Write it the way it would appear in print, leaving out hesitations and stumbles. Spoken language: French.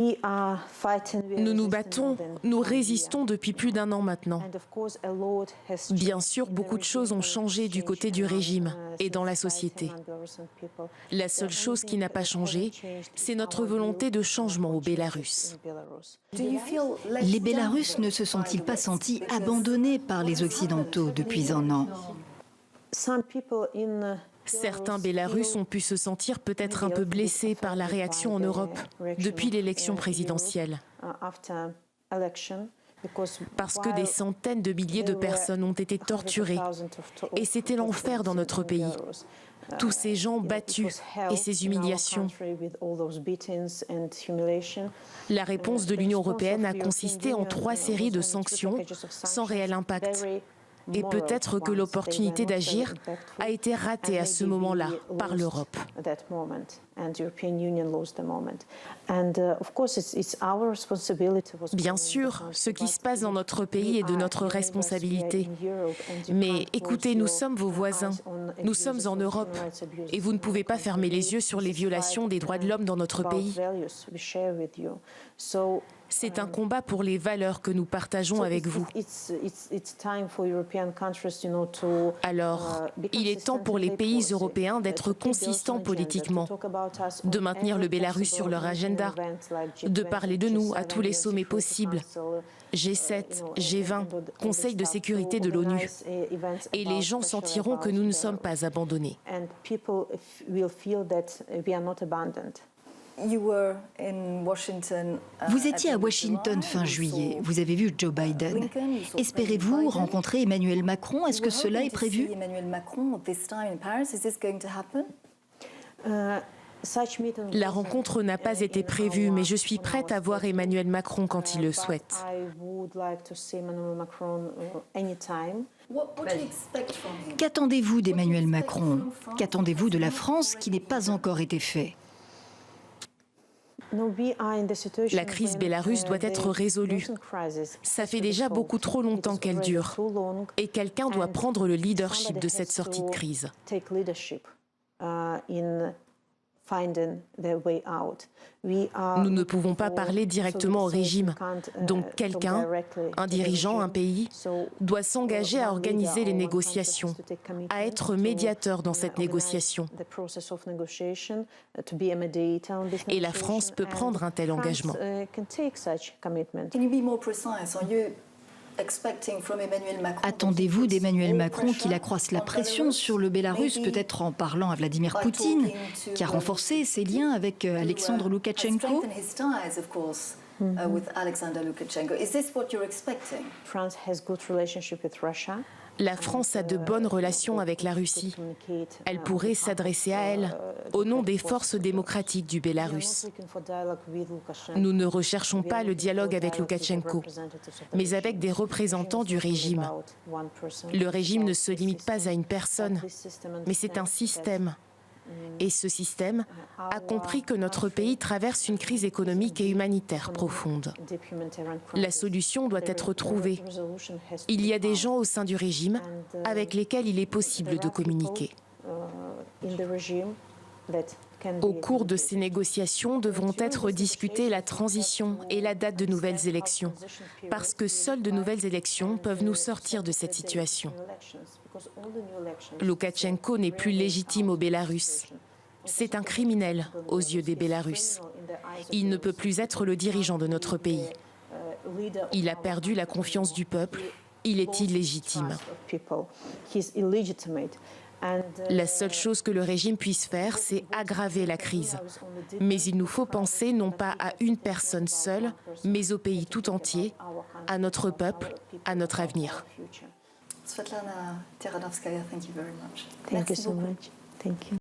Nous nous battons, nous résistons depuis plus d'un an maintenant. Bien sûr, beaucoup de choses ont changé du côté du régime et dans la société. La seule chose qui n'a pas changé, c'est notre volonté de changement au Bélarus. Les Bélarusses ne se sont-ils pas sentis abandonnés par les Occidentaux depuis un an? Certains Bélarusses ont pu se sentir peut-être un peu blessés par la réaction en Europe depuis l'élection présidentielle. Parce que des centaines de milliers de personnes ont été torturées et c'était l'enfer dans notre pays. Tous ces gens battus et ces humiliations. La réponse de l'Union européenne a consisté en 3 séries de sanctions sans réel impact. Et peut-être que l'opportunité d'agir a été ratée à ce moment-là par l'Europe. Bien sûr, ce qui se passe dans notre pays est de notre responsabilité. Mais écoutez, nous sommes vos voisins, nous sommes en Europe, et vous ne pouvez pas fermer les yeux sur les violations des droits de l'homme dans notre pays. C'est un combat pour les valeurs que nous partageons avec vous. Alors, il est temps pour les pays européens d'être consistants politiquement, de maintenir le Bélarus sur leur agenda, de parler de nous à tous les sommets possibles, G7, G20, Conseil de sécurité de l'ONU. Et les gens sentiront que nous ne sommes pas abandonnés. Vous étiez à Washington fin juillet, vous avez vu Joe Biden. Espérez-vous rencontrer Emmanuel Macron? Est-ce que cela est prévu? La rencontre n'a pas été prévue, mais je suis prête à voir Emmanuel Macron quand il le souhaite. Qu'attendez-vous d'Emmanuel Macron? Qu'attendez-vous de la France qui n'est pas encore été fait? La crise bélarusse doit être résolue. Ça fait déjà beaucoup trop longtemps qu'elle dure. Et quelqu'un doit prendre le leadership de cette sortie de crise. Nous ne pouvons pas parler directement au régime. Donc quelqu'un, un dirigeant, un pays, doit s'engager à organiser les négociations, à être médiateur dans cette négociation. Et la France peut prendre un tel engagement. Attendez-vous d'Emmanuel Macron qu'il accroisse la pression sur le Bélarus, peut-être en parlant à Vladimir Poutine, qui a renforcé ses liens avec Alexandre Loukachenko? La France a de bonnes relations avec la Russie. Elle pourrait s'adresser à elle, au nom des forces démocratiques du Bélarus. Nous ne recherchons pas le dialogue avec Loukachenko, mais avec des représentants du régime. Le régime ne se limite pas à une personne, mais c'est un système. Et ce système a compris que notre pays traverse une crise économique et humanitaire profonde. La solution doit être trouvée. Il y a des gens au sein du régime avec lesquels il est possible de communiquer. Au cours de ces négociations devront être discutées la transition et la date de nouvelles élections, parce que seules de nouvelles élections peuvent nous sortir de cette situation. Loukachenko n'est plus légitime au Bélarus. C'est un criminel aux yeux des Bélarusses. Il ne peut plus être le dirigeant de notre pays. Il a perdu la confiance du peuple. Il est illégitime. La seule chose que le régime puisse faire, c'est aggraver la crise. Mais il nous faut penser non pas à une personne seule, mais au pays tout entier, à notre peuple, à notre avenir. Svetlana Tikhanovskaya, thank you very much. Thank you so much. Thank you.